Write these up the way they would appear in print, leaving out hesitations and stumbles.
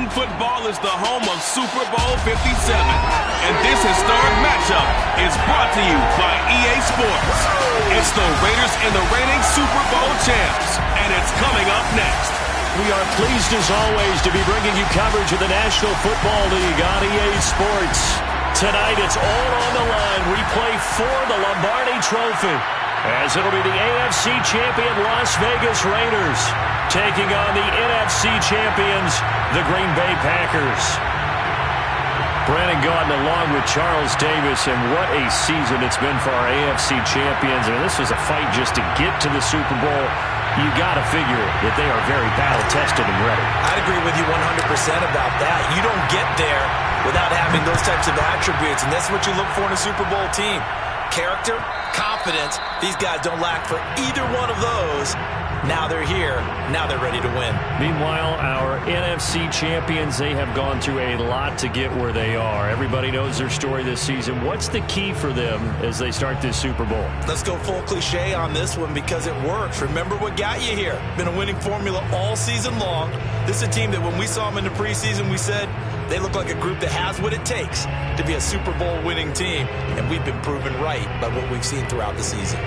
Madden football is the home of Super Bowl 57. And this historic matchup is brought to you by EA Sports. It's the Raiders and the reigning Super Bowl champs. And it's coming up next. We are pleased as always to be bringing you coverage of the National Football League on EA Sports. Tonight it's all on the line. We play for the Lombardi Trophy, as it'll be the AFC champion Las Vegas Raiders taking on the NFC champions, the Green Bay Packers. Brandon Gaudin along with Charles Davis, and what a season it's been for our AFC champions. I mean, this was a fight just to get to the Super Bowl. You got to figure that they are very battle-tested and ready. I'd agree with you 100% about that. You don't get there without having those types of attributes, and that's what you look for in a Super Bowl team. Character, confidence. These guys don't lack for either one of those. Now they're here. Now they're ready to win. Meanwhile, our NFC champions, they have gone through a lot to get where they are. Everybody knows their story this season. What's the key for them as they start this Super Bowl? Let's go full cliche on this one because it works. Remember what got you here. Been a winning formula all season long. This is a team that when we saw them in the preseason, we said they look like a group that has what it takes to be a Super Bowl winning team. And we've been proven right by what we've seen throughout the season.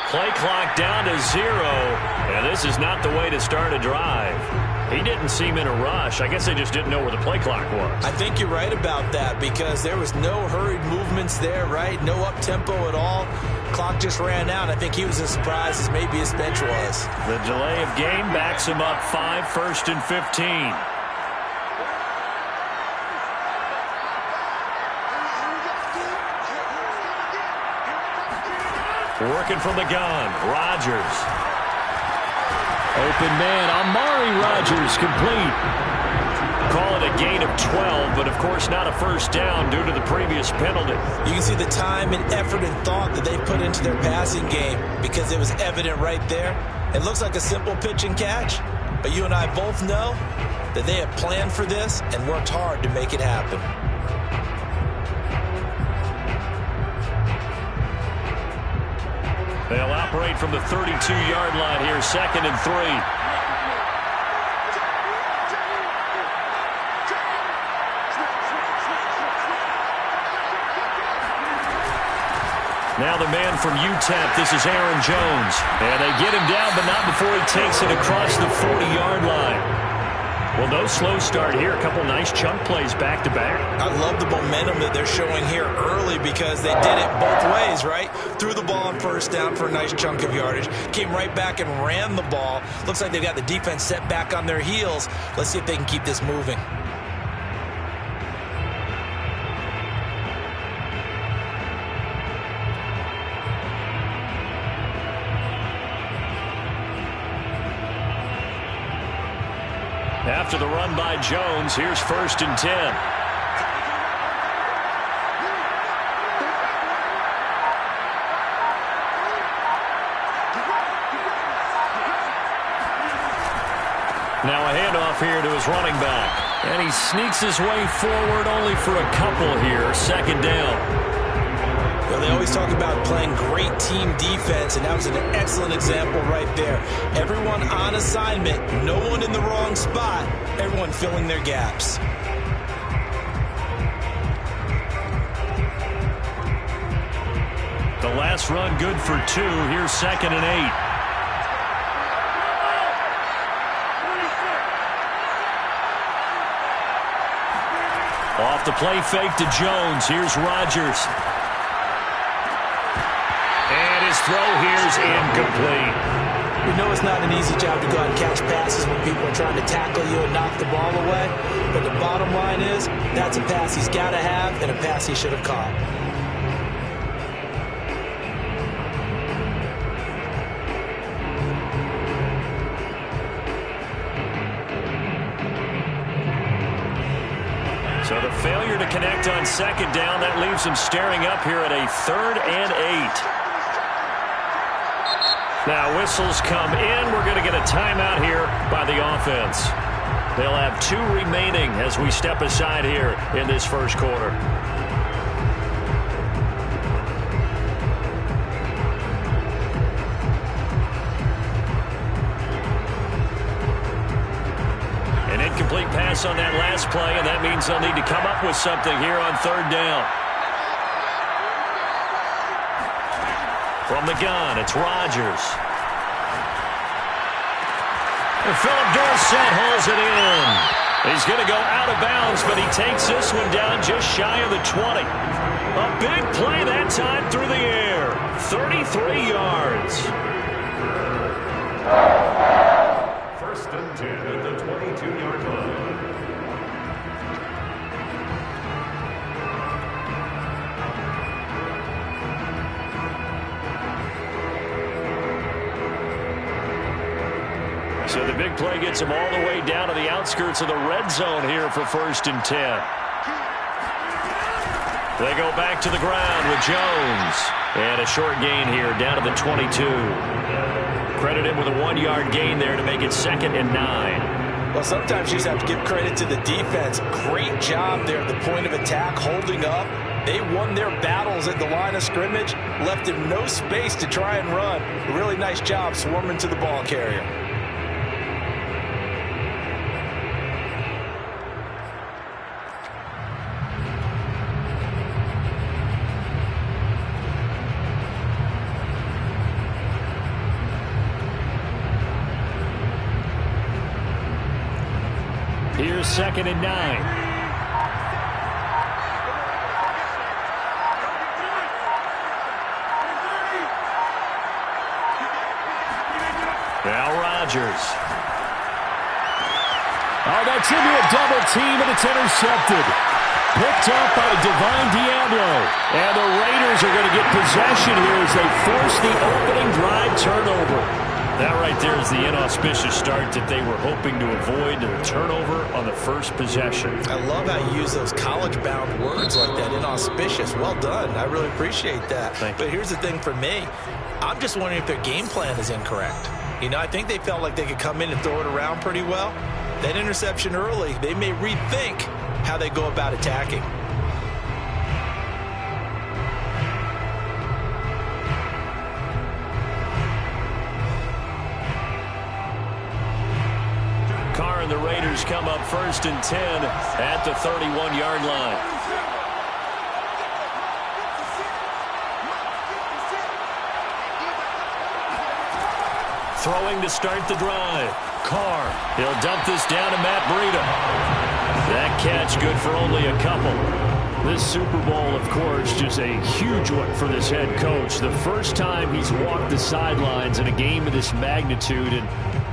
Play clock down to 0, and this is not the way to start a drive. He didn't seem in a rush. I guess they just didn't know where the play clock was. I think you're right about that because there was no hurried movements there, right? No up-tempo at all. Clock just ran out. I think he was as surprised as maybe his bench was. The delay of game backs him up 5, 1st and 15. Working from the gun, Rodgers. Open man, Amari Rodgers complete. Call it a gain of 12, but of course not a first down due to the previous penalty. You can see the time and effort and thought that they put into their passing game because it was evident right there. It looks like a simple pitch and catch, but you and I both know that they have planned for this and worked hard to make it happen. They'll operate from the 32-yard line here, 2nd and 3. Now the man from UTEP, this is Aaron Jones. And they get him down, but not before he takes it across the 40-yard line. Well, no slow start here. A couple nice chunk plays back-to-back. I love the momentum that they're showing here early because they did it both ways, right? Threw the ball on first down for a nice chunk of yardage. Came right back and ran the ball. Looks like they've got the defense set back on their heels. Let's see if they can keep this moving. After the run by Jones, here's 1st and 10. Now a handoff here to his running back. And he sneaks his way forward only for a couple here. 2nd down. Well, they always talk about playing great team defense, and that was an excellent example right there. Everyone on assignment, no one in the wrong spot, everyone filling their gaps. The last run good for 2. Here's 2nd and 8. Off the play fake to Jones. Here's Rodgers. And his throw here's incomplete. We know it's not an easy job to go out and catch passes when people are trying to tackle you and knock the ball away. But the bottom line is, that's a pass he's got to have and a pass he should have caught. So the failure to connect on second down, that leaves them staring up here at a 3rd and 8. Now whistles come in. We're going to get a timeout here by the offense. They'll have 2 remaining as we step aside here in this first quarter. An incomplete pass on that last play, and that means they'll need to come up with something here on 3rd down. From the gun, it's Rodgers. And Philip Dorsett hauls it in. He's going to go out of bounds, but he takes this one down just shy of the 20. A big play that time through the air. 33 yards. 1st and 10 at the 22-yard line. So the big play gets him all the way down to the outskirts of the red zone here for 1st and 10. They go back to the ground with Jones. And a short gain here down to the 22. Credit him with a 1-yard gain there to make it 2nd and 9. Well, sometimes you just have to give credit to the defense. Great job there at the point of attack, holding up. They won their battles at the line of scrimmage, left him no space to try and run. A really nice job swarming to the ball carrier. Here's 2nd and 9. Now Rodgers. Oh, that's into a double team, and it's intercepted. Picked up by Divine Diablo. And the Raiders are going to get possession here as they force the opening drive turnover. That right there is the inauspicious start that they were hoping to avoid, a turnover on the first possession. I love how you use those college-bound words like that, inauspicious. Well done. I really appreciate that. But here's the thing for me. I'm just wondering if their game plan is incorrect. You know, I think they felt like they could come in and throw it around pretty well. That interception early, they may rethink how they go about attacking. Carr and the Raiders come up 1st and 10 at the 31-yard line. Throwing to start the drive. Carr. He'll dump this down to Matt Breida. That catch good for only a couple. This Super Bowl, of course, just a huge one for this head coach. The first time he's walked the sidelines in a game of this magnitude. And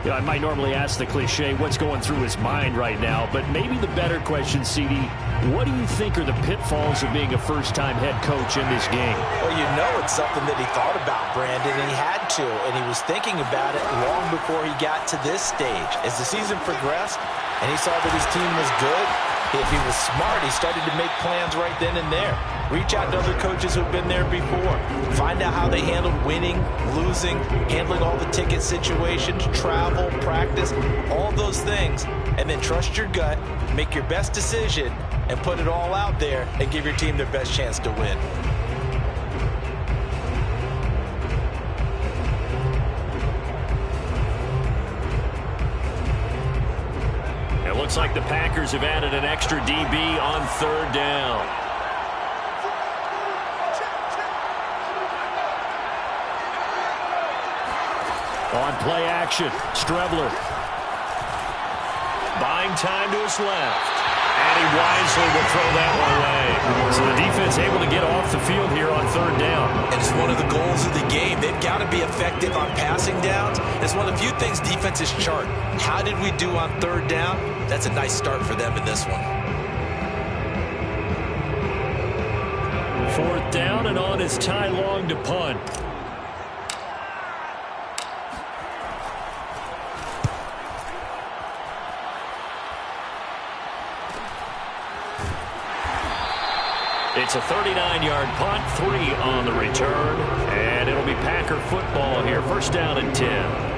you know, I might normally ask the cliche, what's going through his mind right now? But maybe the better question, CD, what do you think are the pitfalls of being a first-time head coach in this game? Well, you know it's something that he thought about, Brandon, and he had to. And he was thinking about it long before he got to this stage. As the season progressed and he saw that his team was good, if he was smart, he started to make plans right then and there. Reach out to other coaches who've been there before. Find out how they handled winning, losing, handling all the ticket situations, travel, practice, all those things. And then trust your gut, make your best decision, and put it all out there and give your team their best chance to win. Looks like the Packers have added an extra DB on 3rd down. On play action, Strebler. Buying time to his left. And he wisely will throw that one away. So the defense able to get off the field here on 3rd down. And it's one of the goals of the game. They've got to be effective on passing downs. It's one of the few things defenses chart. How did we do on 3rd down? That's a nice start for them in this one. 4th down, and on is Ty Long to punt. It's a 39-yard punt, 3 on the return, and it'll be Packer football here. First down and 10.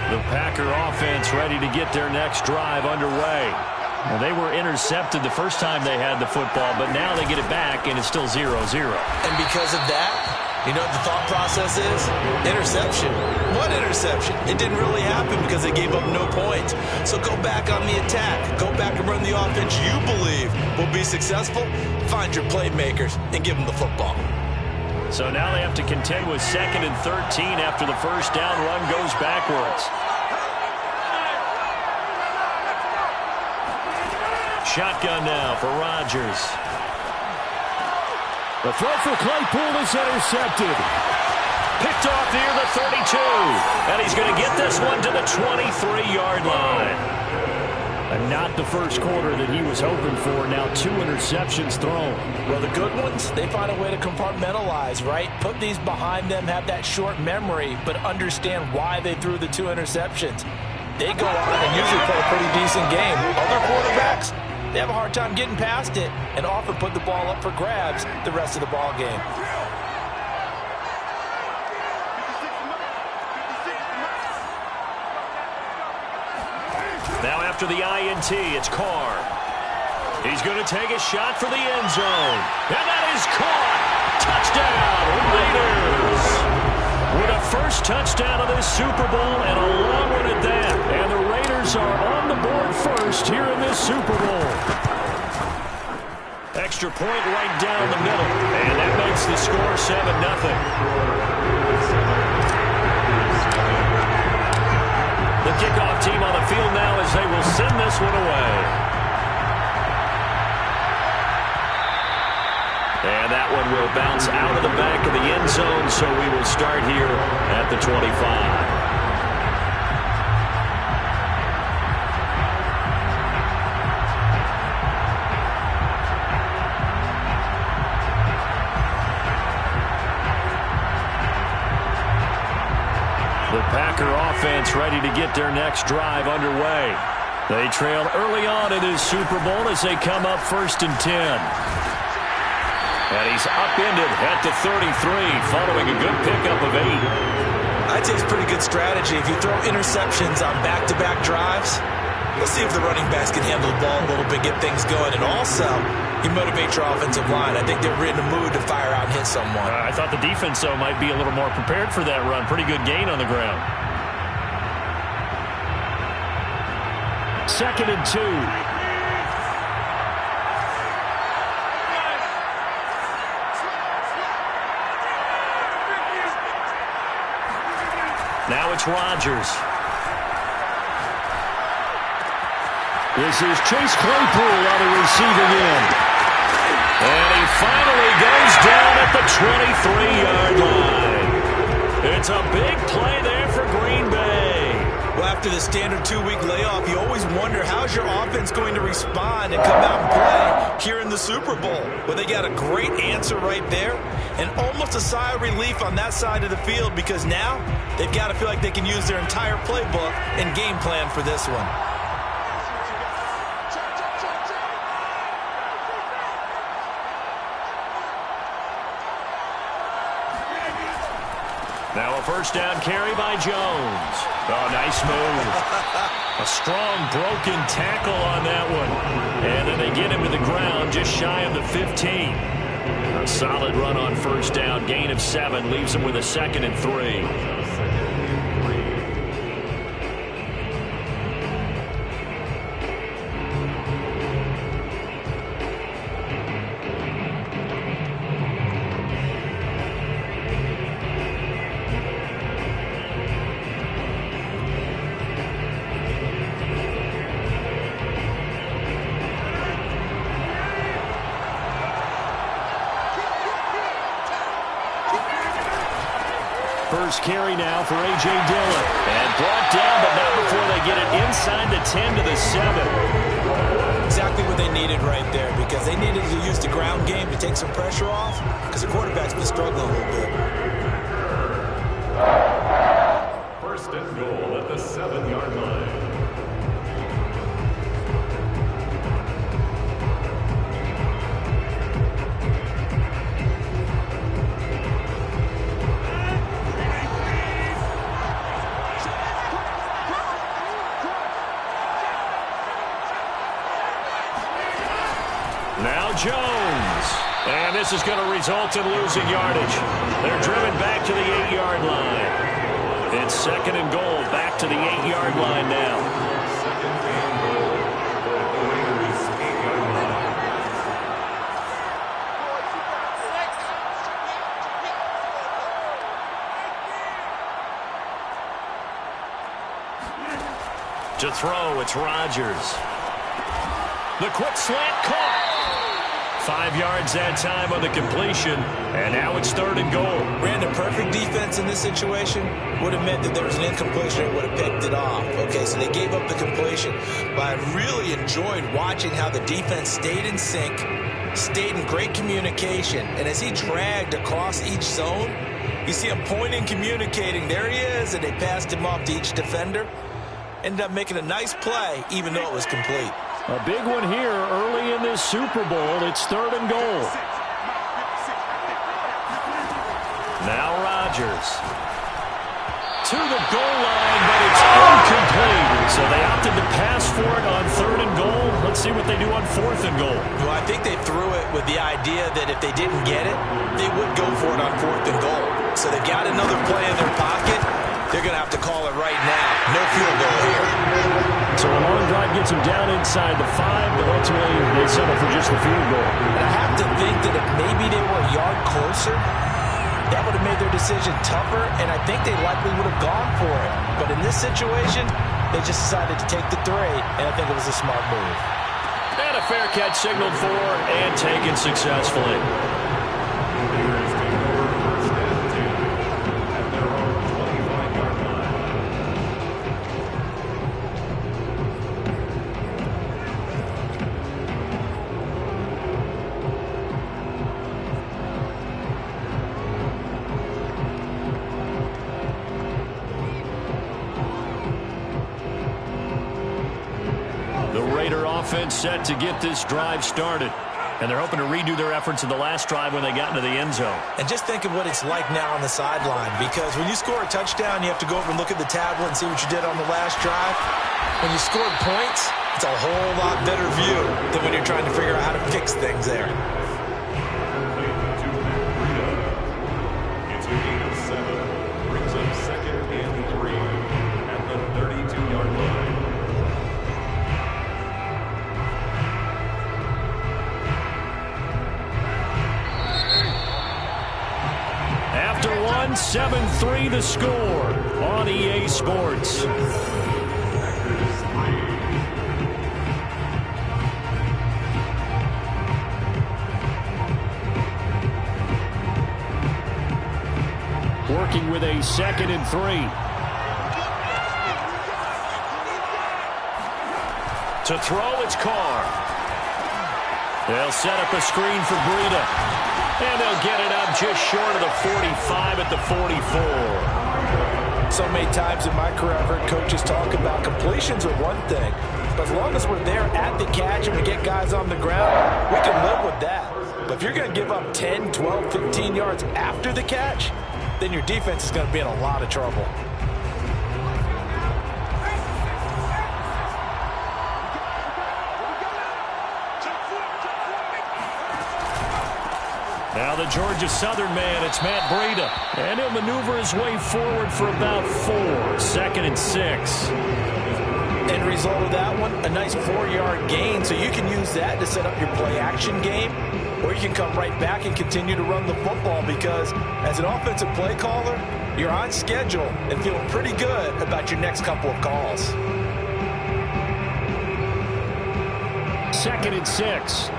The Packer offense ready to get their next drive underway. Well, they were intercepted the first time they had the football, but now they get it back, and it's still 0-0. And because of that, you know what the thought process is? Interception. What interception? It didn't really happen because they gave up no points. So go back on the attack. Go back and run the offense you believe will be successful. Find your playmakers and give them the football. So now they have to contend with 2nd and 13 after the first down run goes backwards. Shotgun now for Rodgers. The throw for Claypool is intercepted. Picked off near the 32. And he's going to get this one to the 23-yard line. And not the first quarter that he was hoping for. Now 2 interceptions thrown. Well, the good ones, they find a way to compartmentalize, right? Put these behind them, have that short memory, but understand why they threw the 2 interceptions. They go on and usually play a pretty decent game. Other quarterbacks, they have a hard time getting past it and often put the ball up for grabs the rest of the ball game. Now after the INT, it's Carr. He's going to take a shot for the end zone. And that is caught. Touchdown, Raiders. With a first touchdown of this Super Bowl and a long one at that. And the Raiders are on the board first here in this Super Bowl. Extra point right down the middle. And that makes the score 7-0. The kickoff team on the field now as they will send this one away. And that one will bounce out of the back of the end zone, so we will start here at the 25. The Packer offense ready to get their next drive underway. They trail early on in this Super Bowl as they come up 1st and 10. And he's upended at the 33 following a good pickup of 8. I'd say it's pretty good strategy. If you throw interceptions on back-to-back drives, let's see if the running backs can handle the ball a little bit, get things going. And also, you motivate your offensive line. I think they're in the mood to fire out and hit someone. I thought the defense, though, might be a little more prepared for that run. Pretty good gain on the ground. 2nd and 2. Now it's Rodgers. This is Chase Claypool on the receiving end. And he finally goes down at the 23-yard line. It's a big play there for Green Bay. Well, after the standard 2-week layoff, you always wonder how's your offense going to respond and come out and play here in the Super Bowl. Well, they got a great answer right there and almost a sigh of relief on that side of the field because now they've got to feel like they can use their entire playbook and game plan for this one. Now a first down carry by Jones. Oh, nice move. A strong broken tackle on that one. And then they get him to the ground just shy of the 15. A solid run on first down. Gain of 7 leaves him with a 2nd and 3. First carry now for A.J. Dillon. And brought down, but not before they get it inside the 10 to the 7. Exactly what they needed right there, because they needed to use the ground game to take some pressure off, because the quarterback's been struggling a little bit. First and goal at the 7-yard line. Now Jones. And this is going to result in losing yardage. They're driven back to the 8-yard line. It's second and goal, back to the 8-yard line now. Second and goal at the Raiders' 8-yard line. To throw, it's Rodgers. The quick slant caught. 5 yards that time on the completion, and now it's third and goal. Ran the perfect defense in this situation. Would have meant that there was an incompletion and would have picked it off. Okay, so they gave up the completion. But I really enjoyed watching how the defense stayed in sync, stayed in great communication. And as he dragged across each zone, you see him pointing, communicating. There he is, and they passed him off to each defender. Ended up making a nice play, even though it was complete. A big one here early in this Super Bowl. It's third and goal. Now Rodgers. To the goal line, but it's incomplete. So they opted to pass for it on third and goal. Let's see what they do on fourth and goal. Well, I think they threw it with the idea that if they didn't get it, they would go for it on fourth and goal. So they've got another play in their pocket. They're going to have to call it right now. No field goal here. So a long drive gets them down inside the 5, but ultimately they settle for just the field goal. And I have to think that if maybe they were a yard closer, that would have made their decision tougher, and I think they likely would have gone for it. But in this situation, they just decided to take the 3, and I think it was a smart move. And a fair catch signaled for and taken successfully. Offense set to get this drive started. And they're hoping to redo their efforts in the last drive when they got into the end zone. And just think of what it's like now on the sideline, because when you score a touchdown, you have to go over and look at the tablet and see what you did on the last drive. When you scored points, it's a whole lot better view than when you're trying to figure out how to fix things there. It's a gain of 7. Brings up second and 3 at the 32-yard line. After 7-3 the score on EA Sports. Working with a 2nd and 3. To throw, it's Carr. They'll set up a screen for Breida. And they'll get it up just short of the 45 at the 44. So many times in my career, I've heard coaches talk about completions are one thing. But as long as we're there at the catch and we get guys on the ground, we can live with that. But if you're going to give up 10, 12, 15 yards after the catch, then your defense is going to be in a lot of trouble. Now the Georgia Southern man, it's Matt Breida. And he'll maneuver his way forward for about 4. 2nd and 6. End result of that one, a nice 4-yard gain. So you can use that to set up your play-action game. Or you can come right back and continue to run the football, because as an offensive play caller, you're on schedule and feeling pretty good about your next couple of calls. 2nd and 6.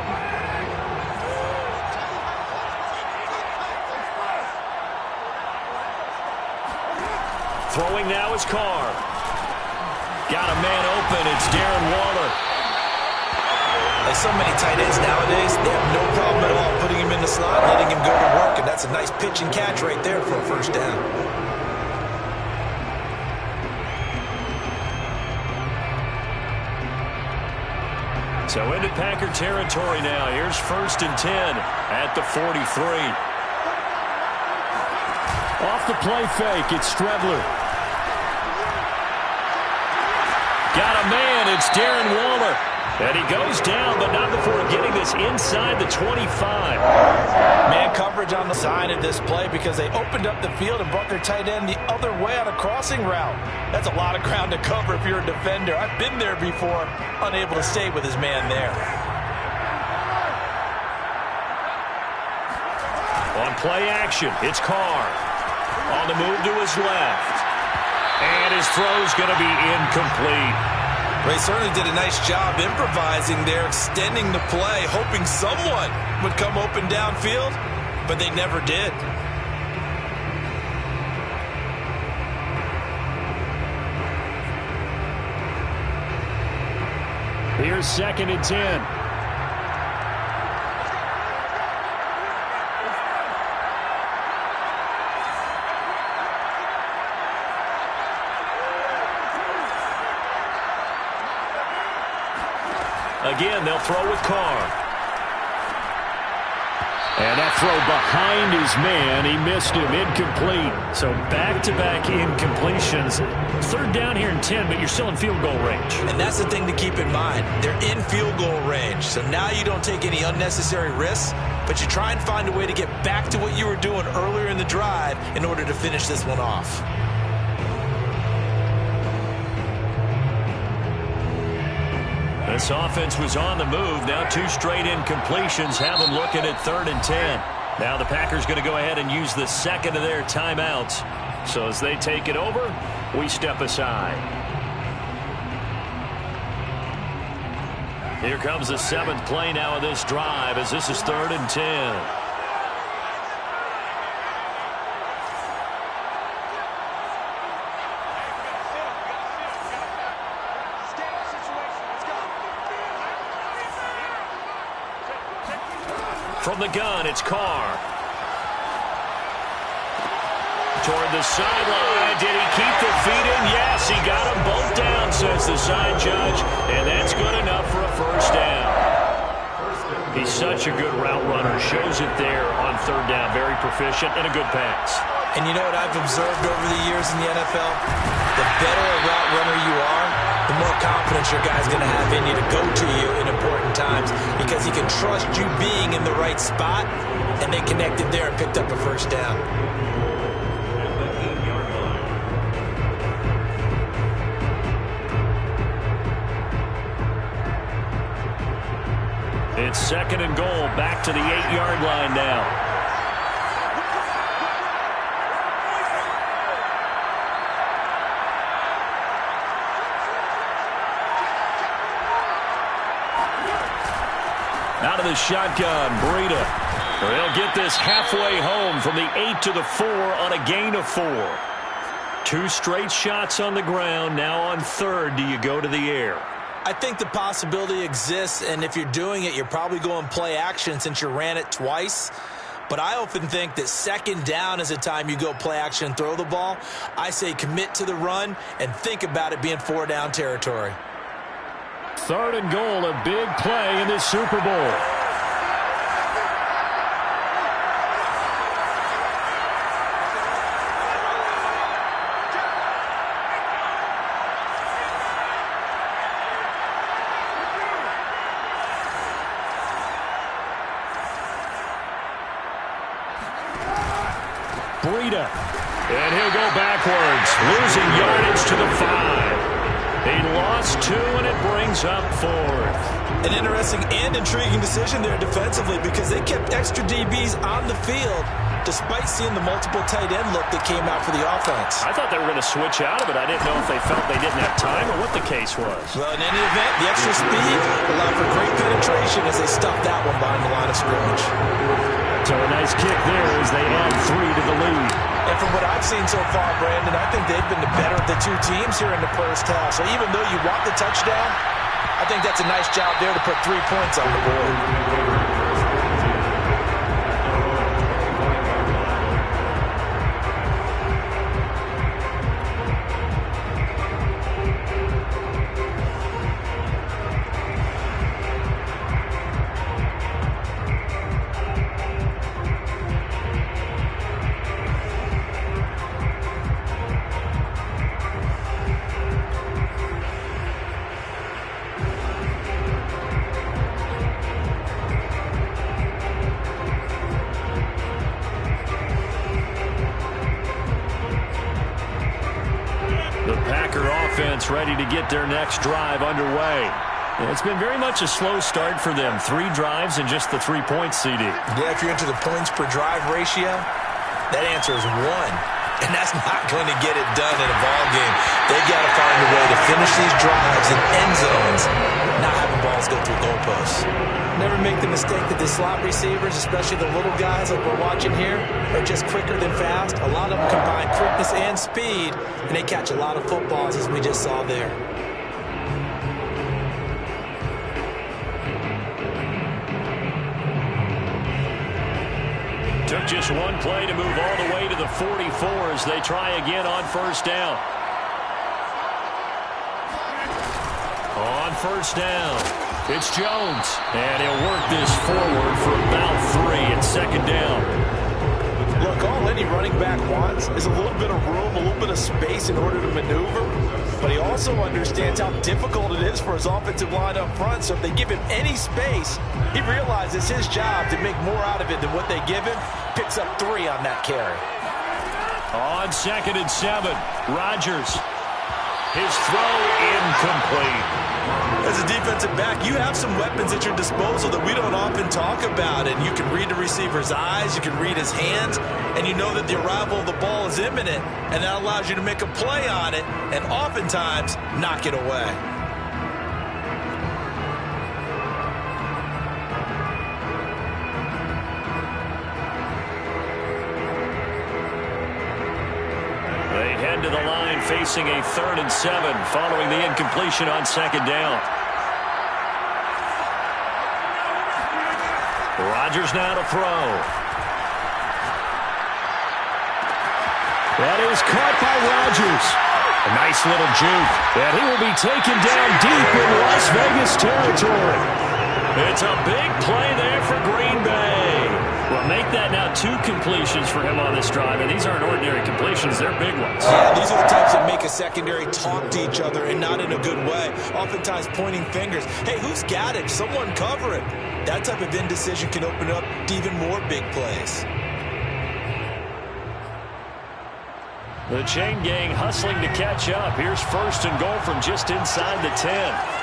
Throwing now is Carr. Got a man open. It's Darren Waller. Like so many tight ends nowadays, they have no problem at all putting him in the slot, letting him go to work, and that's a nice pitch and catch right there for a first down. So into Packer territory now. Here's 1st and 10 at the 43. Off the play fake, it's Strebler. Got a man, it's Darren Waller. And he goes down, but not before getting this inside the 25. Man coverage on the side of this play because they opened up the field and brought their tight end the other way on a crossing route. That's a lot of ground to cover if you're a defender. I've been there before, unable to stay with his man there. On play action, it's Carr. On the move to his left. And his throw's going to be incomplete. They certainly did a nice job improvising there, extending the play, hoping someone would come open downfield, but they never did. Here's 2nd and 10. Again, they'll throw with Carr. And that throw behind his man. He missed him. Incomplete. So back-to-back incompletions. 3rd down here and 10, but you're still in field goal range. And that's the thing to keep in mind. They're in field goal range. So now you don't take any unnecessary risks, but you try and find a way to get back to what you were doing earlier in the drive in order to finish this one off. This offense was on the move. Now 2 straight incompletions have them looking at 3rd and 10. Now the Packers going to go ahead and use the 2nd of their timeouts. So as they take it over, we step aside. Here comes the 7th play now of this drive as this is 3rd and 10. From the gun, it's Carr. Toward the sideline. Did he keep the feet in? Yes, he got them both down, says the side judge. And that's good enough for a first down. He's such a good route runner. Shows it there on 3rd down. Very proficient and a good pass. And you know what I've observed over the years in the NFL? The better a route runner you are, the more confidence your guy's going to have in you to go to you in important times because he can trust you being in the right spot, and they connected there and picked up a first down. It's 2nd and goal, back to the 8-yard line now. Out of the shotgun, Breida. They'll get this halfway home from the 8 to the 4 on a gain of 4. 2 straight shots on the ground. Now on 3rd, do you go to the air? I think the possibility exists, and if you're doing it, you're probably going play action since you ran it twice. But I often think that 2nd down is a time you go play action and throw the ball. I say commit to the run and think about it being 4-down territory. 3rd and goal, a big play in this Super Bowl. Breida. And he'll go backwards, losing yardage to the 5. He lost 2, and it brings up 4th. An interesting and intriguing decision there defensively because they kept extra DBs on the field despite seeing the multiple tight end look that came out for the offense. I thought they were going to switch out of it. I didn't know if they felt they didn't have time or what the case was. Well, in any event, the extra speed allowed for great penetration as they stuffed that one behind the line of scrimmage. So a nice kick there as they add 3 to the lead. And And from what I've seen so far, Brandon, I think they've been the better of the two teams here in the first half. So even though you want the touchdown, I think that's a nice job there to put 3 points on the board. Ready to get their next drive underway. It's been very much a slow start for them. 3 drives and just the 3 points, CD. Yeah, if you're into the points per drive ratio, that answer is 1. And that's not going to get it done in a ball game. They've got to find a way to finish these drives in end zones, not having balls go through goalposts. Never make the mistake that the slot receivers, especially the little guys like we're watching here, are just quicker than fast. A lot of them combine quickness and speed, and they catch a lot of footballs, as we just saw there. Took just one play to move all the way to the 44 as they try again on first down. On first down, it's Jones. And he'll work this forward for about 3 and second down. Look, all any running back wants is a little bit of room, a little bit of space in order to maneuver. But he also understands how difficult it is for his offensive line up front. So if they give him any space, he realizes his job to make more out of it than what they give him. Picks up 3 on that carry. On 2nd and 7, Rodgers. His throw incomplete. As a defensive back, you have some weapons at your disposal that we don't often talk about. And you can read the receiver's eyes, you can read his hands, and you know that the arrival of the ball is imminent. And that allows you to make a play on it and oftentimes knock it away. They head to the line facing a 3rd and 7 following the incompletion on 2nd down. Rodgers now to throw. That is caught by Rodgers. A nice little juke. And he will be taken down deep in Las Vegas territory. It's a big play there for Green Bay. Well, make that now 2 completions for him on this drive, and these aren't ordinary completions. They're big ones. Yeah, these are the types that make a secondary talk to each other and not in a good way. Oftentimes pointing fingers. Hey, who's got it? Someone cover it. That type of indecision can open up to even more big plays. The chain gang hustling to catch up. Here's 1st and goal from just inside the 10.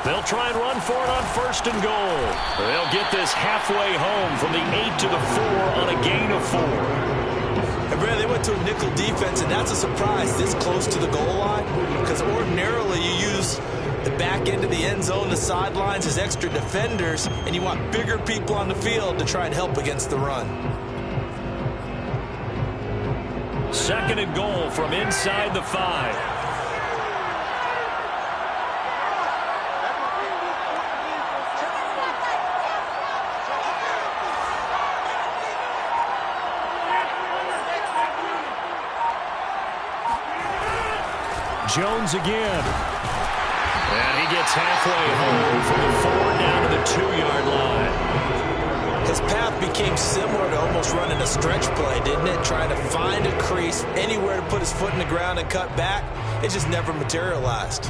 They'll try and run for it on 1st and goal. They'll get this halfway home from the 8 to the 4 on a gain of 4. And Brad, they went to a nickel defense, and that's a surprise this close to the goal line, because ordinarily you use the back end of the end zone, the sidelines as extra defenders, and you want bigger people on the field to try and help against the run. 2nd and goal from inside the 5. Jones again. And he gets halfway home from the 4 down to the 2-yard line. His path became similar to almost running a stretch play, didn't it? Trying to find a crease, anywhere to put his foot in the ground and cut back. It just never materialized.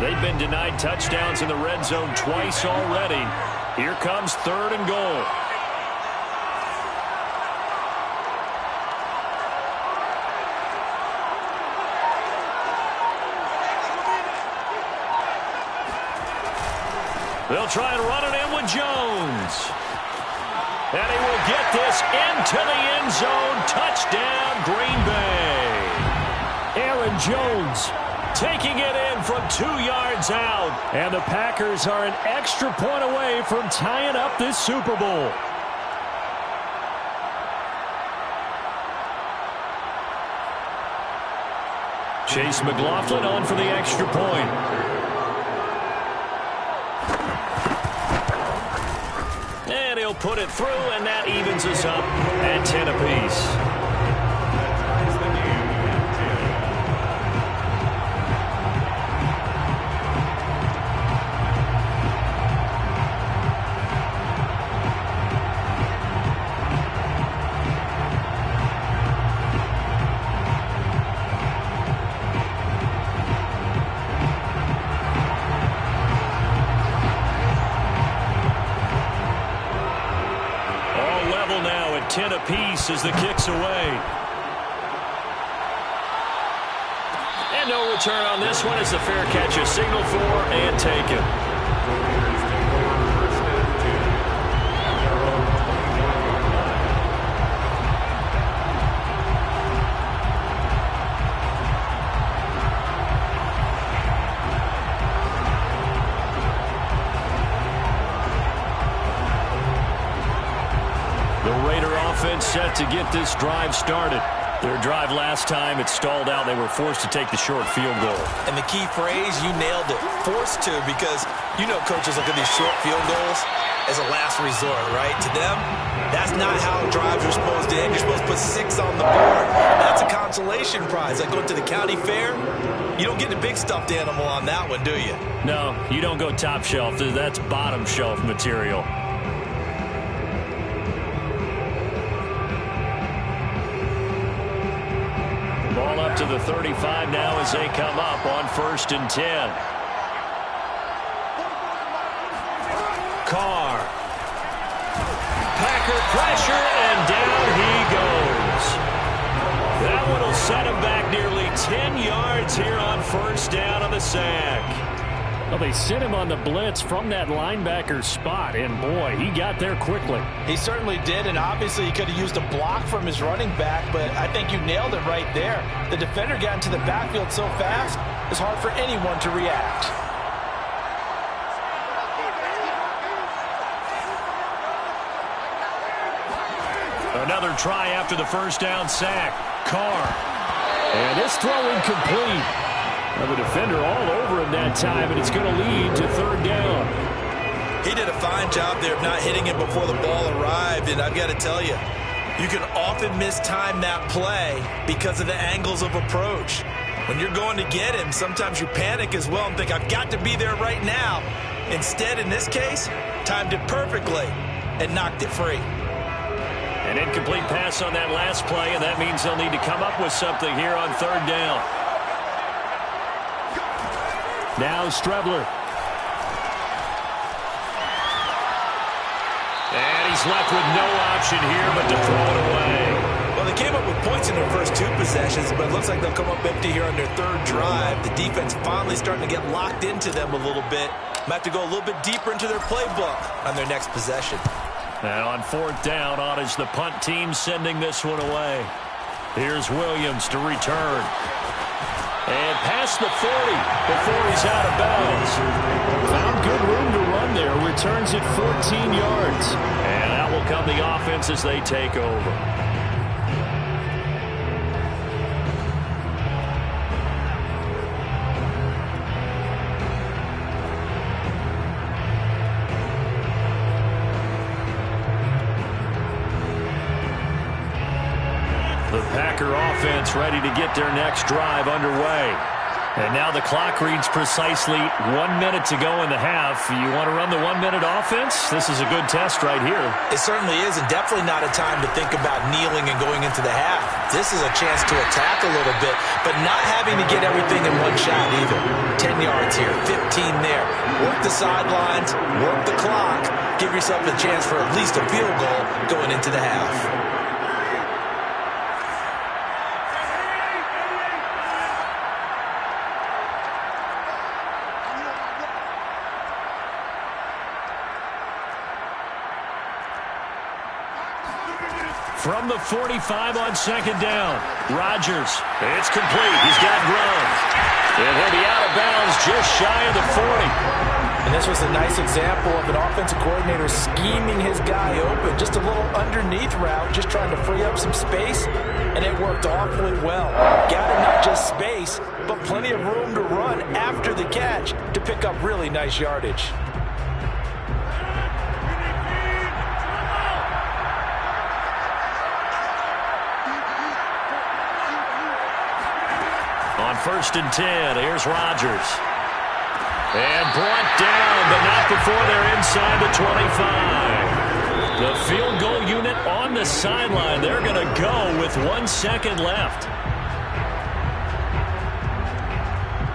They've been denied touchdowns in the red zone twice already. Here comes 3rd and goal. They'll try and run it in with Jones. And he will get this into the end zone. Touchdown, Green Bay. Aaron Jones taking it in from 2 yards out. And the Packers are an extra point away from tying up this Super Bowl. Chase McLaughlin on for the extra point. And he'll put it through, and that evens us up at 10 apiece. Now at 10 apiece as the kick's away. And no return on this one as the fair catch is signaled for and taken. Set to get this drive started. Their drive last time, it stalled out. They were forced to take the short field goal. And the key phrase, you nailed it, forced to, because you know coaches look at these short field goals as a last resort, right? To them, that's not how drives are supposed to end. You're supposed to put 6 on the board. That's a consolation prize. Like going to the county fair, you don't get the big stuffed animal on that one, do you? No, you don't go top shelf. That's bottom shelf material. Up to the 35 now as they come up on 1st and 10. Carr. Packer pressure, and down he goes. That one will set him back nearly 10 yards here on 1st down on the sack. Well, they sent him on the blitz from that linebacker spot, and boy, he got there quickly. He certainly did, and obviously he could have used a block from his running back, but I think you nailed it right there. The defender got into the backfield so fast, it's hard for anyone to react. Another try after the 1st down sack. Carr. And this throw incomplete. Well, the defender all over him that time, and it's going to lead to 3rd down. He did a fine job there of not hitting him before the ball arrived, and I've got to tell you, you can often mistime that play because of the angles of approach. When you're going to get him, sometimes you panic as well and think, I've got to be there right now. Instead, in this case, timed it perfectly and knocked it free. An incomplete pass on that last play, and that means they'll need to come up with something here on 3rd down. Now Strebler. And he's left with no option here but to throw it away. Well, they came up with points in their first 2 possessions, but it looks like they'll come up empty here on their 3rd drive. The defense finally starting to get locked into them a little bit. Might have to go a little bit deeper into their playbook on their next possession. And on 4th down, on is the punt team sending this one away. Here's Williams to return. And past the 40 before he's out of bounds. Found good room to run there. Returns it 14 yards. And out will come the offense as they take over. The Packer offense ready to get their next drive underway. And now the clock reads precisely 1 minute to go in the half. You want to run the 1 minute offense? This is a good test right here. It certainly is, and definitely not a time to think about kneeling and going into the half. This is a chance to attack a little bit, but not having to get everything in one shot either. 10 yards here, 15 there. Work the sidelines, work the clock. Give yourself a chance for at least a field goal going into the half. From the 45 on second down. Rodgers. It's complete. He's got Gronk. And he'll be out of bounds just shy of the 40. And this was a nice example of an offensive coordinator scheming his guy open. Just a little underneath route, just trying to free up some space, and it worked awfully well. Got him not just space, but plenty of room to run after the catch to pick up really nice yardage. On 1st and 10, here's Rodgers. And brought down, but not before they're inside the 25. The field goal unit on the sideline. They're going to go with 1 second left.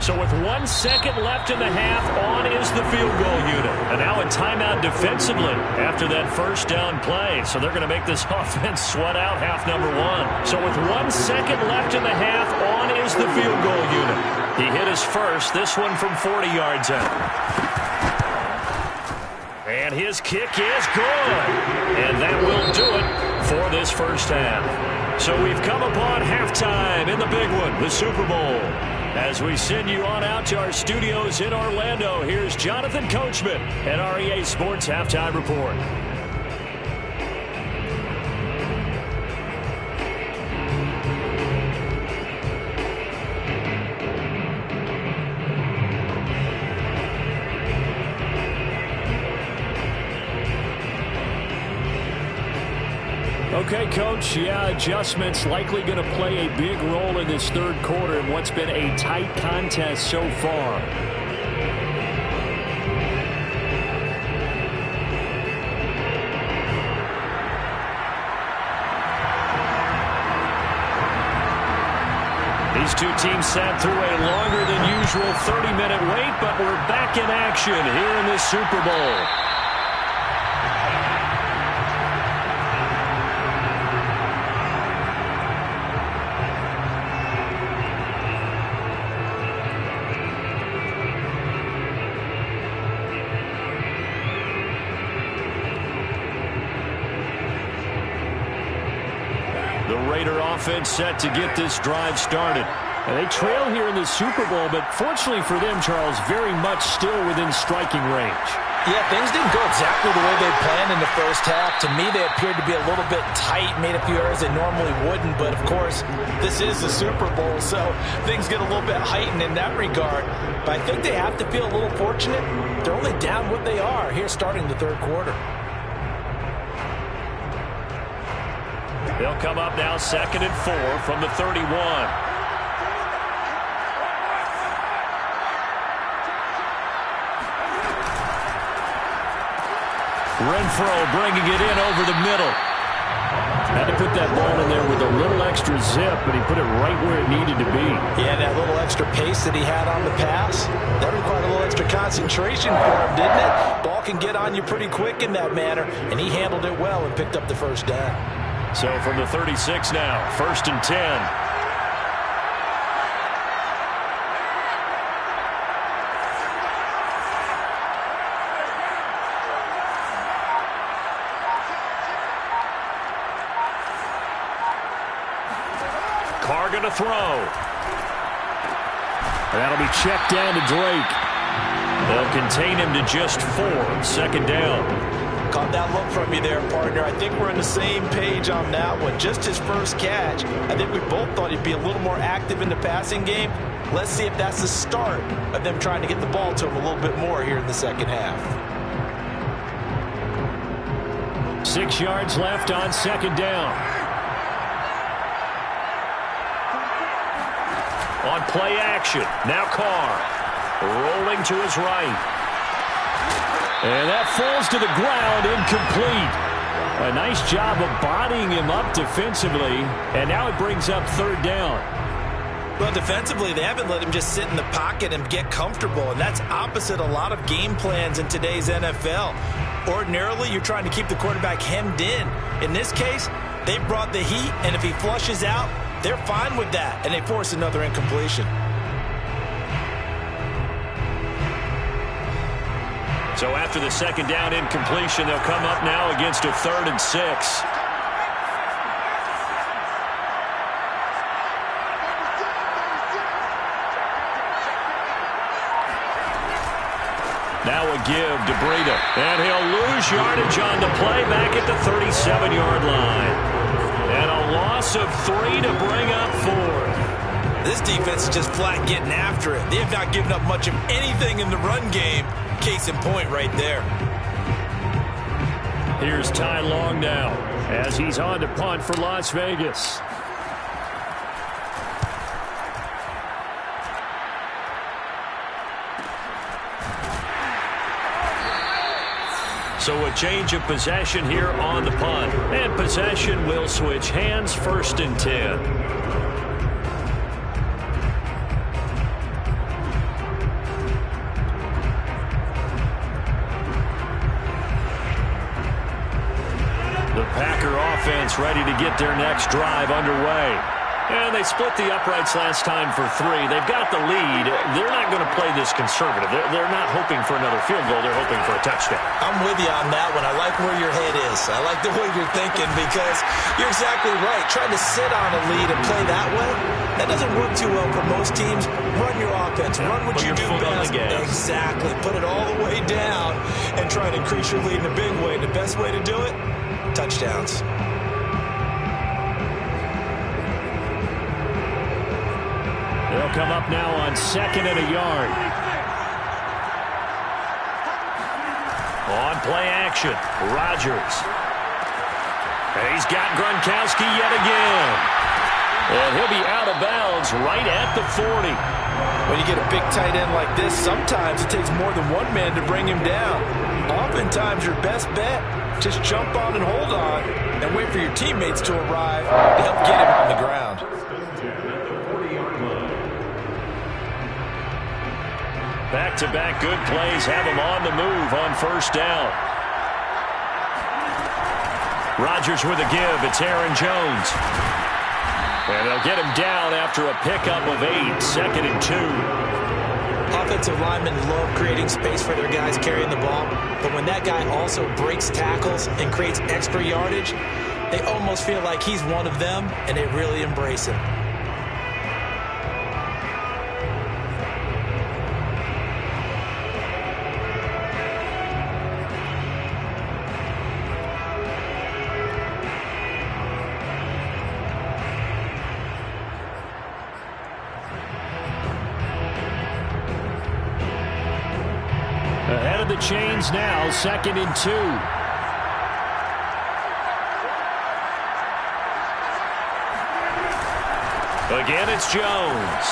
So with 1 second left in the half, on is the field goal unit. And now a timeout defensively after that first down play. So they're going to make this offense sweat out half number 1. So with 1 second left in the half, on is the field goal unit. He hit his first, this one from 40 yards out. And his kick is good. And that will do it for this first half. So we've come upon halftime in the big one, the Super Bowl. As we send you on out to our studios in Orlando, here's Jonathan Coachman at our EA Sports Halftime Report. Okay, Coach, adjustments likely going to play a big role in this third quarter in what's been a tight contest so far. These two teams sat through a longer than usual 30-minute wait, but we're back in action here in this Super Bowl. Offense set to get this drive started. And they trail here in the Super Bowl, but fortunately for them, Charles, very much still within striking range. Yeah, things didn't go exactly the way they planned in the first half. To me, they appeared to be a little bit tight, made a few errors they normally wouldn't. But, of course, this is the Super Bowl, so things get a little bit heightened in that regard. But I think they have to feel a little fortunate. They're only down what they are here starting the third quarter. They'll come up now 2nd and 4 from the 31. Renfro bringing it in over the middle. Had to put that ball in there with a little extra zip, but he put it right where it needed to be. Yeah, that little extra pace that he had on the pass, that required a little extra concentration for him, didn't it? Ball can get on you pretty quick in that manner, and he handled it well and picked up the first down. So from the 36 now, 1st and 10. Carr going to throw. That'll be checked down to Drake. They'll contain him to just 4, 2nd down. Caught that look from you there, partner. I think we're on the same page on that one. Just his first catch. I think we both thought he'd be a little more active in the passing game. Let's see if that's the start of them trying to get the ball to him a little bit more here in the second half. 6 yards left on 2nd down. On play action. Now Carr. Rolling to his right. And that falls to the ground, incomplete. A nice job of bodying him up defensively, and now it brings up 3rd down. Well, defensively, they haven't let him just sit in the pocket and get comfortable, and that's opposite a lot of game plans in today's NFL. Ordinarily, you're trying to keep the quarterback hemmed in. In this case, they brought the heat, and if he flushes out, they're fine with that, and they force another incompletion. So after the 2nd down incompletion, they'll come up now against a 3rd and 6. give to Breida. And he'll lose yardage on the play back at the 37-yard line. And a loss of 3 to bring up 4. This defense is just flat getting after it. They have not given up much of anything in the run game. Case in point right there. Here's Ty Long now as he's on to punt for Las Vegas. So a change of possession here on the punt. And possession will switch hands, 1st and 10. The Packer offense ready to get their next drive underway. And they split the uprights last time for 3. They've got the lead. They're not going to play this conservative. They're not hoping for another field goal. They're hoping for a touchdown. I'm with you on that one. I like where your head is. I like the way you're thinking because you're exactly right. Trying to sit on a lead and play that way, that doesn't work too well for most teams. Run your offense. Run what you do best. Exactly. Put it all the way down and try to increase your lead in a big way. The best way to do it, touchdowns. They'll come up now on 2nd and a yard. On play action, Rodgers. And he's got Gronkowski yet again. And he'll be out of bounds right at the 40. When you get a big tight end like this, sometimes it takes more than one man to bring him down. Oftentimes, your best bet, just jump on and hold on and wait for your teammates to arrive to help get him on the ground. Back-to-back good plays have him on the move on 1st down. Rodgers with a give. It's Aaron Jones. And they'll get him down after a pickup of 8. 2nd and 2. Offensive linemen love creating space for their guys carrying the ball. But when that guy also breaks tackles and creates extra yardage, they almost feel like he's one of them, and they really embrace him. Ahead of the chains now, 2nd and 2. Again, it's Jones.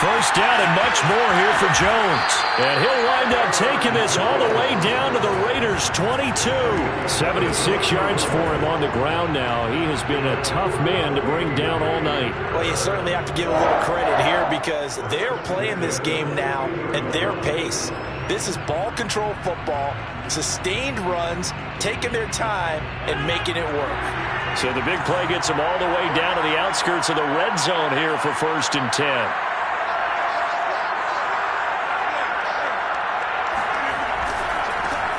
1st down and much more here for Jones. And he'll wind up taking this all the way down to the Raiders' 22. 76 yards for him on the ground now. He has been a tough man to bring down all night. Well, you certainly have to give a little credit here because they're playing this game now at their pace. This is ball control football, sustained runs, taking their time, and making it work. So the big play gets them all the way down to the outskirts of the red zone here for 1st and 10.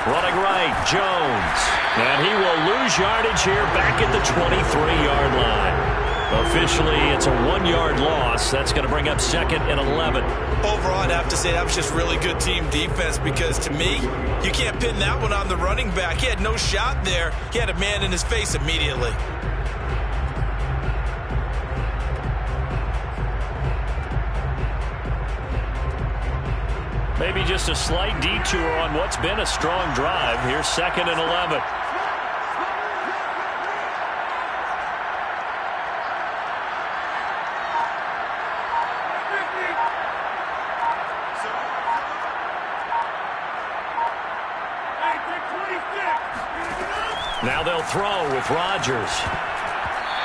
Running right, Jones. And he will lose yardage here back at the 23-yard line. Officially, it's a 1-yard loss. That's going to bring up 2nd and 11. Overall, I'd have to say that was just really good team defense because, to me, you can't pin that one on the running back. He had no shot there. He had a man in his face immediately. Maybe just a slight detour on what's been a strong drive. Here's 2nd and 11. Now they'll throw with Rodgers.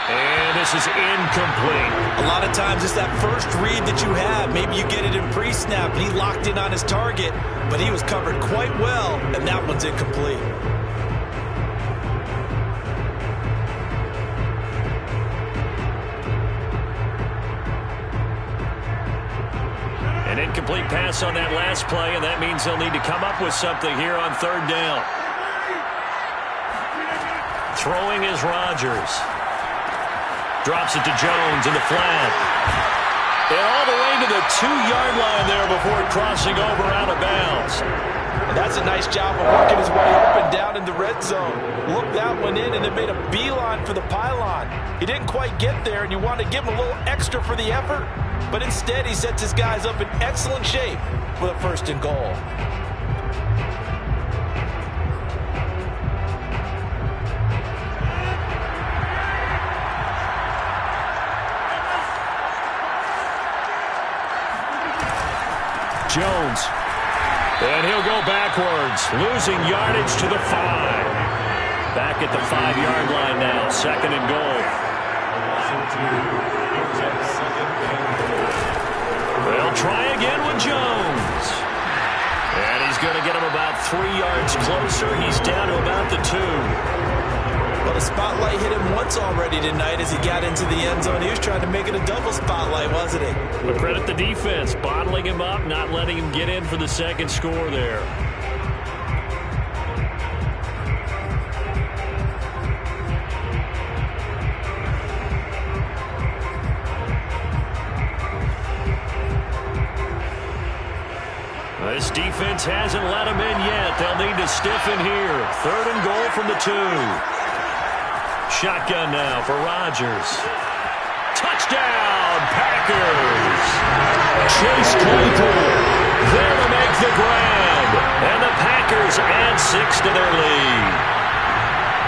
And this is incomplete. A lot of times it's that first read that you have. Maybe you get it in pre-snap and he locked in on his target, but he was covered quite well, and that one's incomplete. An incomplete pass on that last play, and that means they'll need to come up with something here on 3rd down. Throwing is Rodgers. Drops it to Jones in the flat. And all the way to the 2-yard line there before crossing over out of bounds. And that's a nice job of working his way up and down in the red zone. Looked that one in and then made a beeline for the pylon. He didn't quite get there, and you want to give him a little extra for the effort. But instead, he sets his guys up in excellent shape with a 1st and goal. Jones. And he'll go backwards, losing yardage to the 5. Back at the 5-yard line now, 2nd and goal. They'll try again with Jones. And he's going to get him about 3 yards closer. He's down to about the 2. Well, the spotlight hit him once already tonight as he got into the end zone. He was trying to make it a double spotlight, wasn't he? But credit the defense, bottling him up, not letting him get in for the 2nd score there. This defense hasn't let him in yet. They'll need to stiffen here. 3rd and goal from the 2. Shotgun now for Rodgers. Touchdown, Packers! Chase Claypool there to make the grab. And the Packers add 6 to their lead.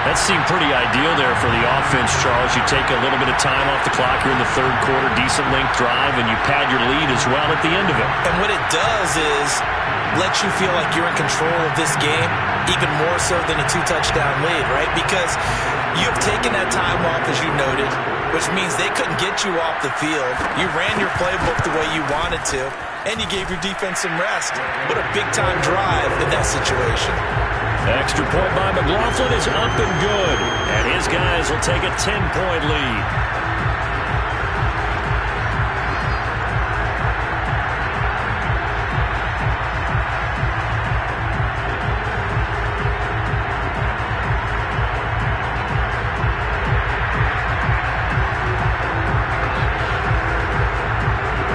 That seemed pretty ideal there for the offense, Charles. You take a little bit of time off the clock here in the 3rd quarter, decent length drive, and you pad your lead as well at the end of it. And what it does is let you feel like you're in control of this game, even more so than a 2-touchdown lead, right? Because you've taken that time off, as you noted, which means they couldn't get you off the field. You ran your playbook the way you wanted to, and you gave your defense some rest. What a big-time drive in that situation. Extra point by McLaughlin is up and good. And his guys will take a 10-point lead.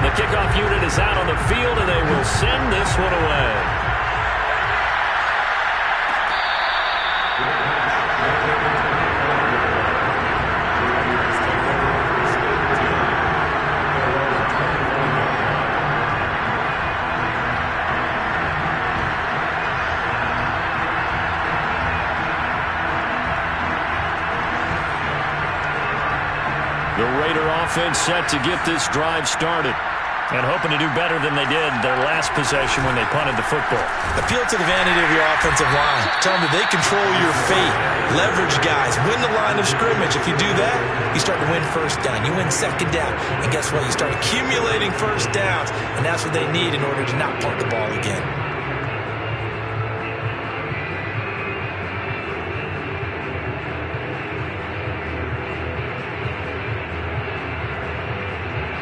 The kickoff unit is out on the field, and they will send this one away. The Raider offense set to get this drive started and hoping to do better than they did their last possession when they punted the football. Appeal to the vanity of your offensive line. Tell them that they control your fate. Leverage guys. Win the line of scrimmage. If you do that, you start to win 1st down. You win 2nd down. And guess what? You start accumulating 1st downs. And that's what they need in order to not punt the ball again.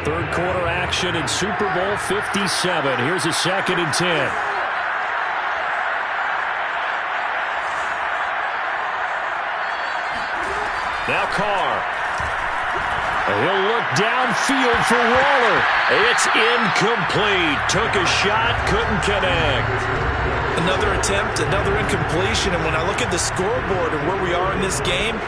Third quarter action in Super Bowl 57. Here's a 2nd and 10. Now Carr. He'll look downfield for Waller. It's incomplete. Took a shot, couldn't connect. Another attempt, another incompletion. And when I look at the scoreboard and where we are in this game,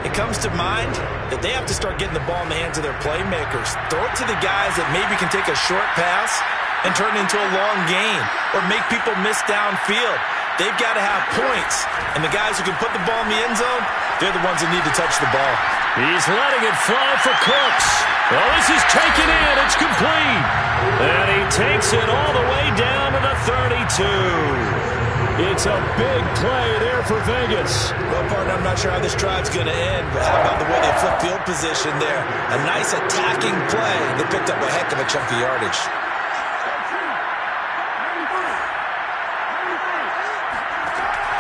it comes to mind that they have to start getting the ball in the hands of their playmakers. Throw it to the guys that maybe can take a short pass and turn it into a long gain or make people miss downfield. They've got to have points. And the guys who can put the ball in the end zone, they're the ones that need to touch the ball. He's letting it fly for Cooks. Well, this is taken in. It's complete. And he takes it all the way down to the 32. It's a big play there for Vegas. Well, partner, I'm not sure how this drive's going to end, but how about the way they flip field position there? A nice attacking play. They picked up a heck of a chunk of yardage.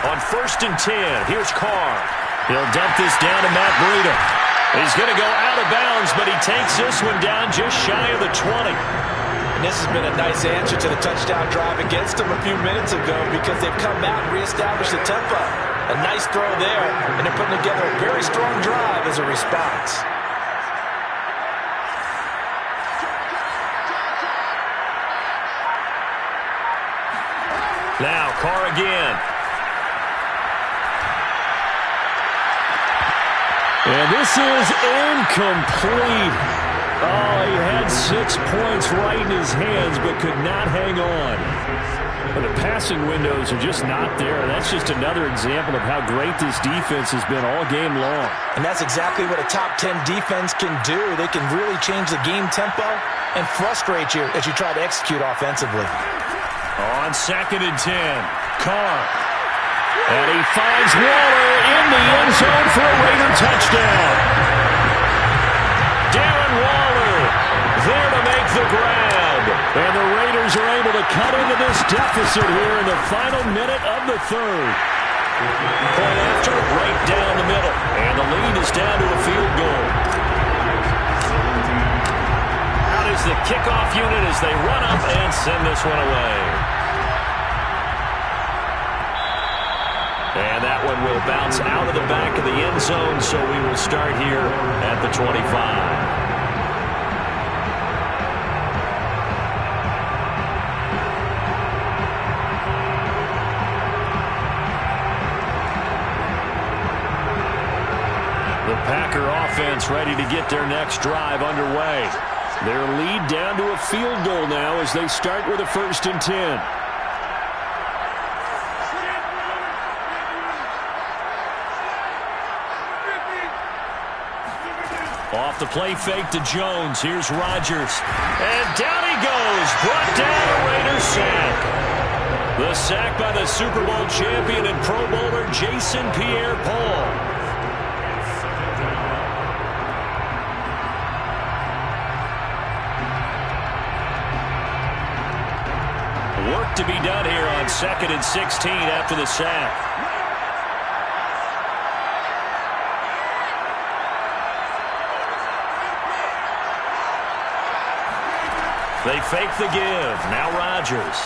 On 1st and 10, here's Carr. He'll dump this down to Matt Breida. He's going to go out of bounds, but he takes this one down just shy of the 20. And this has been a nice answer to the touchdown drive against them a few minutes ago because they've come out and reestablished the tempo. A nice throw there, and they're putting together a very strong drive as a response. Now Carr again. And this is incomplete. Oh, he had 6 points right in his hands, but could not hang on. But the passing windows are just not there. That's just another example of how great this defense has been all game long. And that's exactly what a top 10 defense can do. They can really change the game tempo and frustrate you as you try to execute offensively. On 2nd and 10, Carr. And he finds Waller in the end zone for a Raider touchdown. Darren Waller there to make the grab. And the Raiders are able to cut into this deficit here in the final minute of the 3rd. Point after, right down the middle. And the lead is down to a field goal. Out is the kickoff unit as they run up and send this one away. And that one will bounce out of the back of the end zone, so we will start here at the 25. The Packer offense ready to get their next drive underway. Their lead down to a field goal now as they start with a 1st and 10. Off the play fake to Jones. Here's Rodgers. And down he goes. Brought down a Raiders sack. The sack by the Super Bowl champion and Pro Bowler Jason Pierre-Paul. Work to be done here on 2nd and 16 after the sack. They fake the give. Now Rodgers.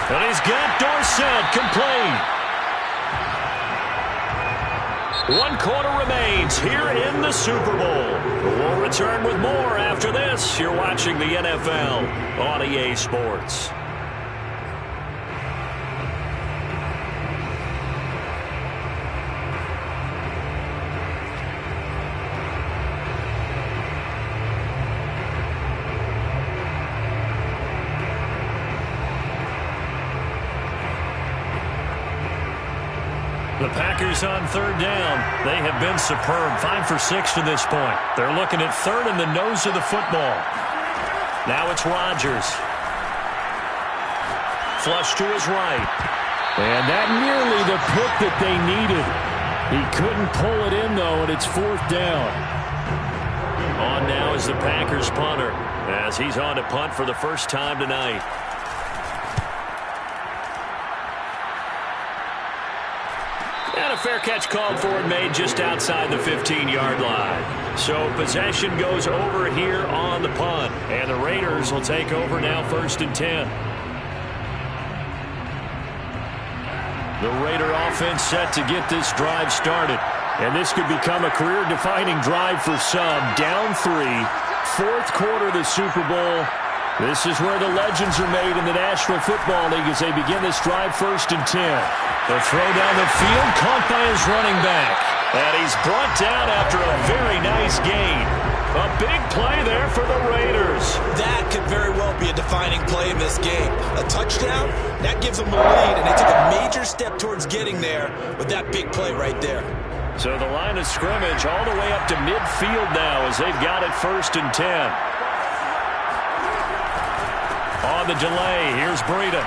And he's got Dorsett complete. 1 quarter remains here in the Super Bowl. We'll return with more after this. You're watching the NFL on EA Sports. The Packers on 3rd down. They have been superb. 5 for 6 to this point. They're looking at 3rd in the nose of the football. Now it's Rodgers. Flush to his right. And that nearly the pick that they needed. He couldn't pull it in, though, and it's 4th down. On now is the Packers punter as he's on to punt for the first time tonight. And a fair catch called for and made just outside the 15-yard line. So possession goes over here on the punt. And the Raiders will take over now 1st and 10. The Raider offense set to get this drive started. And this could become a career-defining drive for some. Down 3, 4th quarter of the Super Bowl. This is where the legends are made in the National Football League as they begin this drive 1st and 10. The throw down the field, caught by his running back. And he's brought down after a very nice gain. A big play there for the Raiders. That could very well be a defining play in this game. A touchdown, that gives them the lead, and they took a major step towards getting there with that big play right there. So the line of scrimmage all the way up to midfield now as they've got it 1st and 10. On the delay, here's Breida.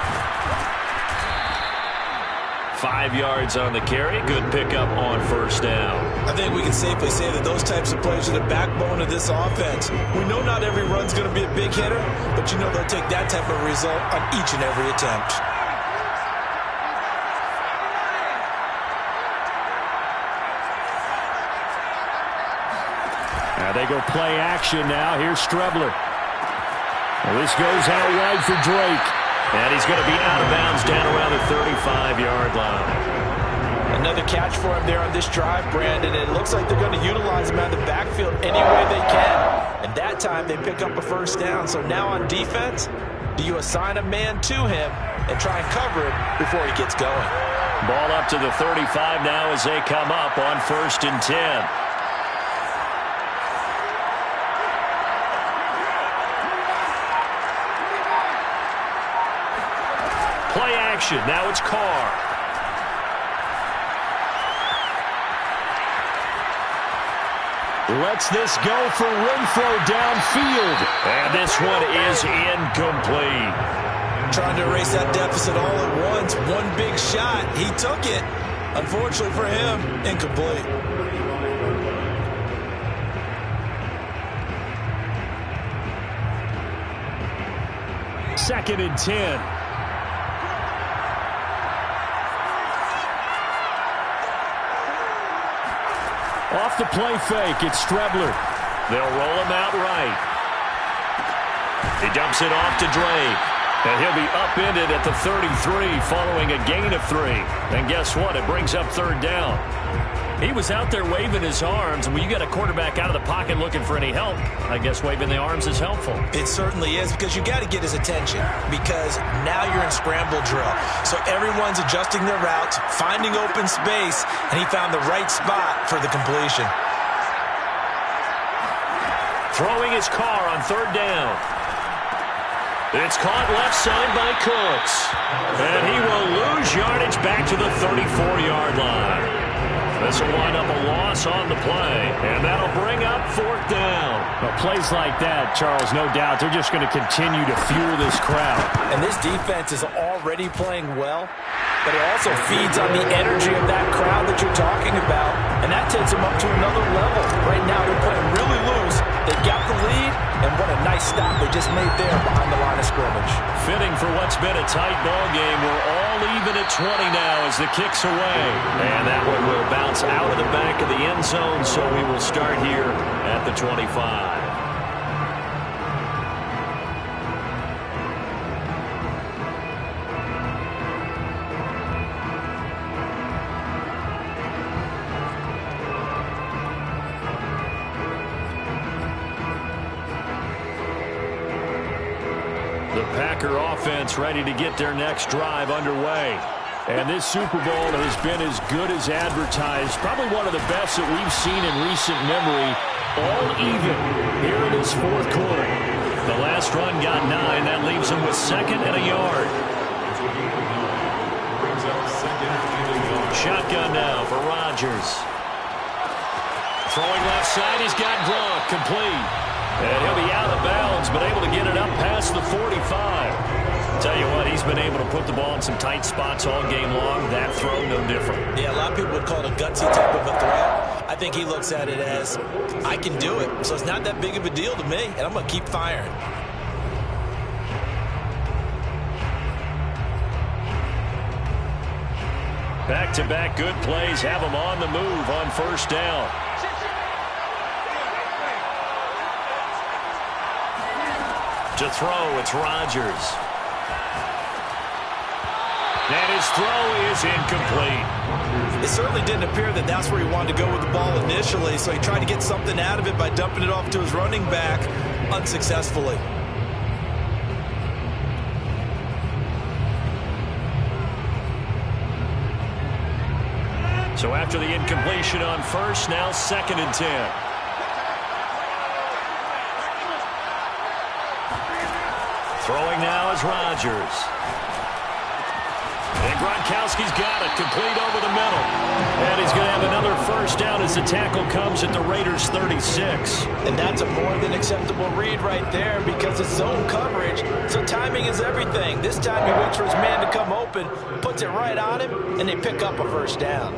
5 yards on the carry. Good pickup on 1st down. I think we can safely say that those types of plays are the backbone of this offense. We know not every run's going to be a big hitter, but you know they'll take that type of result on each and every attempt. Now they go play action now. Here's Strebler. Well, this goes out wide for Drake. And he's going to be out of bounds down around the 35-yard line. Another catch for him there on this drive, Brandon. It looks like they're going to utilize him out of the backfield any way they can. And that time they pick up a 1st down. So now on defense, Do you assign a man to him and try and cover him before he gets going? Ball up to the 35 now as they come up on 1st and 10. Play action. Now it's Carr. Lets this go for Renfro downfield. And this one is incomplete. Trying to erase that deficit all at once. One big shot. He took it. Unfortunately for him, incomplete. Second and 10. Off the play fake, it's Strebler. They'll roll him out right. He dumps it off to Drake. And he'll be upended at the 33 following a gain of 3. And guess what? It brings up 3rd down. He was out there waving his arms, and when you got a quarterback out of the pocket looking for any help, I guess waving the arms is helpful. It certainly is, because you got to get his attention, because now you're in scramble drill. So everyone's adjusting their routes, finding open space, and he found the right spot for the completion. Throwing his car on 3rd down. It's caught left side by Cooks. And he will lose yardage back to the 34-yard line. This will wind up a loss on the play, and that'll bring up 4th down. Well, plays like that, Charles, no doubt, they're just going to continue to fuel this crowd. And this defense is already playing well, but it also feeds on the energy of that crowd that you're talking about, and that takes them up to another level. Right now, they're playing really loose. They got the lead, and what a nice stop they just made there behind the line of scrimmage. Fitting for what's been a tight ball game. We're all even at 20 now as the kick's away. And that one will bounce out of the back of the end zone, so we will start here at the 25. The Packer offense ready to get their next drive underway. And this Super Bowl has been as good as advertised. Probably one of the best that we've seen in recent memory. All even here in this 4th quarter. The last run got 9. That leaves him with 2nd and a yard. Shotgun now for Rodgers. Throwing left side, he's got Gronk, complete. And he'll be out of bounds, but able to get it up past the 45. Tell you what, he's been able to put the ball in some tight spots all game long. That throw, no different. Yeah, a lot of people would call it a gutsy type of a throw. I think he looks at it as, I can do it. So it's not that big of a deal to me, and I'm going to keep firing. Back-to-back good plays have him on the move on 1st down. To throw, it's Rodgers. And his throw is incomplete. It certainly didn't appear that that's where he wanted to go with the ball initially, so he tried to get something out of it by dumping it off to his running back unsuccessfully. So after the incompletion on 1st, now 2nd and 10. Throwing now is Rodgers. And Gronkowski's got it, complete over the middle. And he's going to have another 1st down as the tackle comes at the Raiders' 36. And that's a more than acceptable read right there because it's zone coverage, so timing is everything. This time he waits for his man to come open, puts it right on him, and they pick up a 1st down.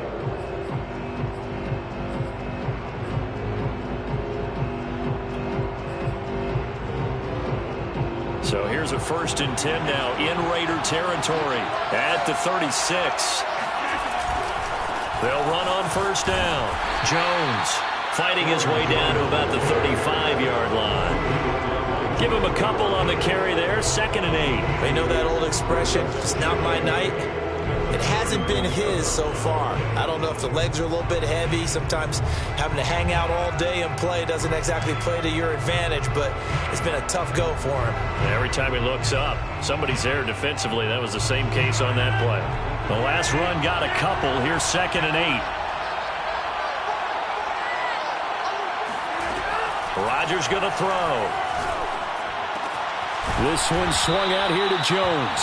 So here's a 1st and 10 now in Raider territory at the 36. They'll run on 1st down. Jones fighting his way down to about the 35-yard line. Give him a couple on the carry there. 2nd and 8. They know that old expression, it's not my night. It hasn't been his so far. I don't know if the legs are a little bit heavy. Sometimes having to hang out all day and play doesn't exactly play to your advantage, but it's been a tough go for him. Every time he looks up, somebody's there defensively. That was the same case on that play. The last run got a couple. Here's 2nd and 8. Rodgers going to throw. This one swung out here to Jones.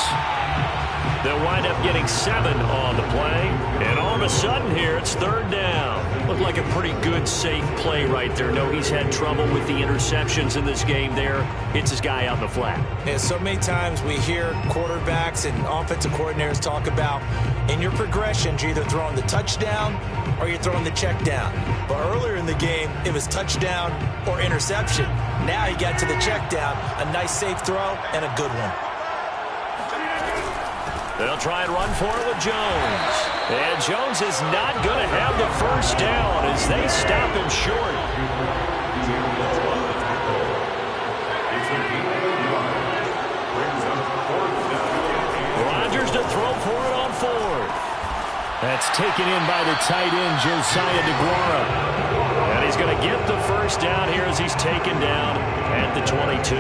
They'll wind up getting 7 on the play. And all of a sudden here, it's 3rd down. Looked like a pretty good, safe play right there. No, he's had trouble with the interceptions in this game there. Hits his guy out in the flat. And so many times we hear quarterbacks and offensive coordinators talk about in your progressions, you're either throwing the touchdown or you're throwing the check down. But earlier in the game, it was touchdown or interception. Now he got to the check down, a nice safe throw and a good one. They'll try and run for it with Jones. And Jones is not going to have the first down as they stop him short. Rodgers to throw for it on 4th. That's taken in by the tight end, Josiah DeGuara. And he's going to get the first down here as he's taken down at the 22.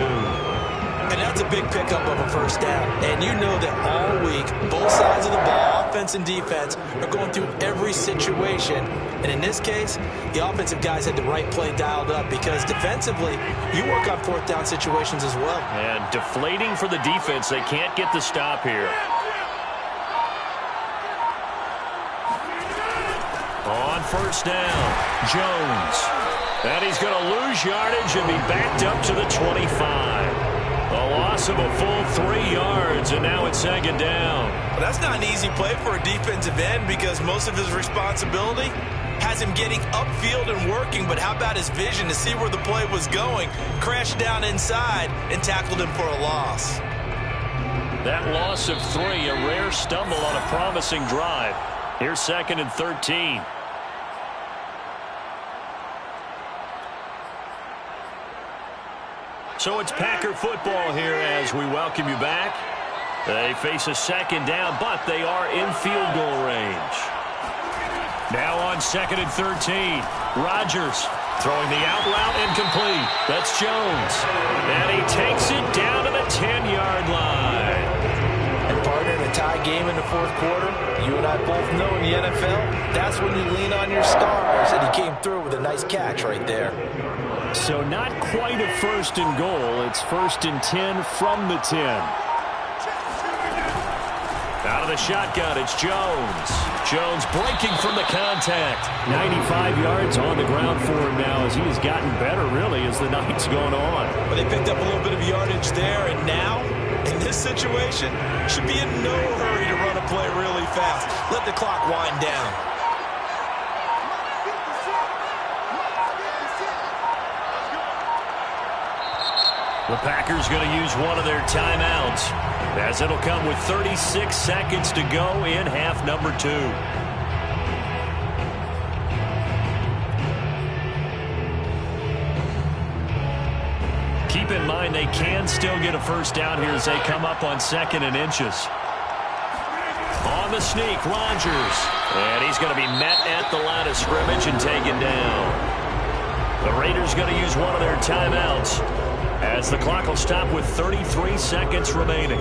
And that's a big pickup of a first down. And you know that all week, both sides of the ball, offense and defense, are going through every situation. And in this case, the offensive guys had the right play dialed up because defensively, you work on 4th down situations as well. And deflating for the defense. They can't get the stop here. On 1st down, Jones. And he's going to lose yardage and be backed up to the 25. A loss of a full 3 yards, and now it's 2nd down. Well, that's not an easy play for a defensive end because most of his responsibility has him getting upfield and working, but how about his vision to see where the play was going, crashed down inside, and tackled him for a loss. That loss of 3, a rare stumble on a promising drive. Here's 2nd and 13. So it's Packer football here as we welcome you back. They face a 2nd down, but they are in field goal range. Now on 2nd and 13, Rodgers throwing the out route incomplete. That's Jones. And he takes it down to the 10-yard line. And partner, in a tie game in the 4th quarter, you and I both know in the NFL, that's when you lean on your stars, and he came through with a nice catch right there. So not quite a 1st and goal. It's 1st and 10 from the 10. Out of the shotgun, it's Jones. Jones breaking from the contact. 95 yards on the ground for him now as he has gotten better, really, as the night's gone on. But they picked up a little bit of yardage there, and now, in this situation, should be in no hurry to run a play really fast. Let the clock wind down. The Packers going to use one of their timeouts as it'll come with 36 seconds to go in half number 2. Keep in mind they can still get a first down here as they come up on 2nd and inches. On the sneak, Rodgers. And he's going to be met at the line of scrimmage and taken down. The Raiders going to use one of their timeouts as the clock will stop with 33 seconds remaining.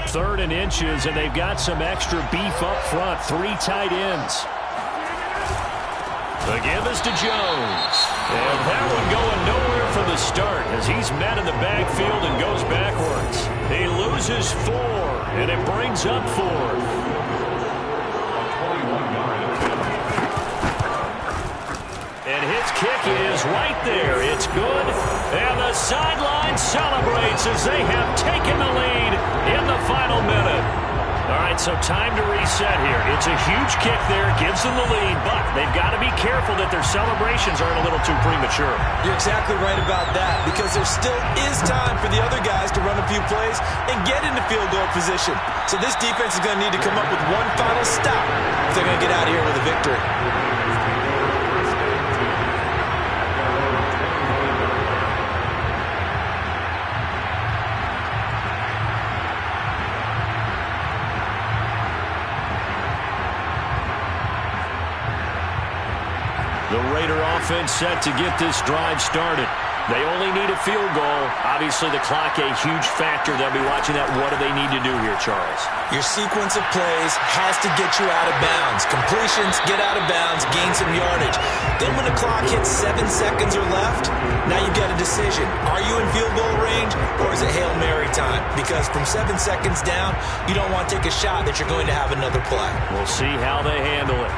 3rd and inches, and they've got some extra beef up front. 3 tight ends. The give is to Jones. And that one going nowhere from the start as he's met in the backfield and goes backwards. He loses 4, and it brings up 4th. And his kick is right there. It's good. And the sideline celebrates as they have taken the lead in the final minute. All right, so time to reset here. It's a huge kick there. Gives them the lead, but they've got to be careful that their celebrations aren't a little too premature. You're exactly right about that because there still is time for the other guys to run a few plays and get into field goal position. So this defense is going to need to come up with one final stop if they're going to get out of here with a victory. The Raider offense set to get this drive started. They only need a field goal. Obviously, the clock a huge factor. They'll be watching that. What do they need to do here, Charles? Your sequence of plays has to get you out of bounds. Completions, get out of bounds, gain some yardage. Then when the clock hits 7 seconds or left, now you've got a decision. Are you in field goal range or is it Hail Mary time? Because from 7 seconds down, you don't want to take a shot that you're going to have another play. We'll see how they handle it.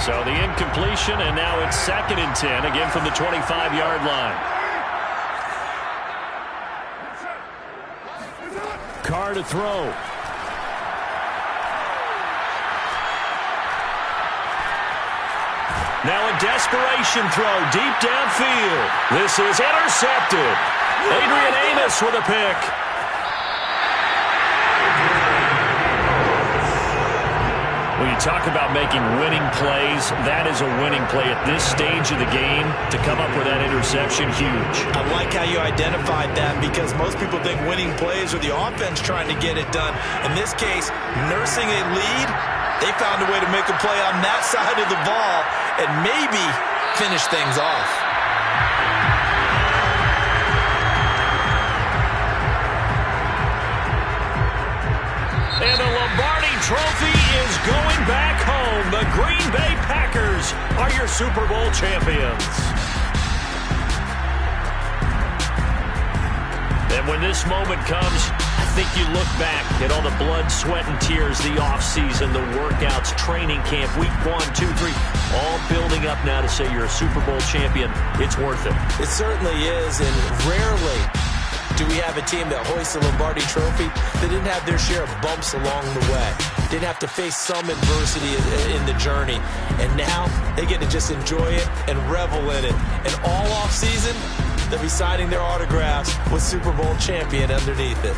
So the incompletion, and now it's 2nd and 10, again from the 25-yard line. Carr to throw. Now a desperation throw deep downfield. This is intercepted. Adrian Amos with a pick. When you talk about making winning plays, that is a winning play at this stage of the game. To come up with that interception, huge. I like how you identified that because most people think winning plays are the offense trying to get it done. In this case, nursing a lead, they found a way to make a play on that side of the ball and maybe finish things off. And the Lombardi Trophy is going back home. The Green Bay Packers are your Super Bowl champions. And when this moment comes, I think you look back at all the blood, sweat, and tears, the offseason, the workouts, training camp, week 1, 2, 3, all building up now to say you're a Super Bowl champion. It's worth it. It certainly is, and rarely do we have a team that hoists the Lombardi Trophy that didn't have their share of bumps along the way, didn't have to face some adversity in the journey, and now they get to just enjoy it and revel in it. And all off season, they'll be signing their autographs with Super Bowl champion underneath it.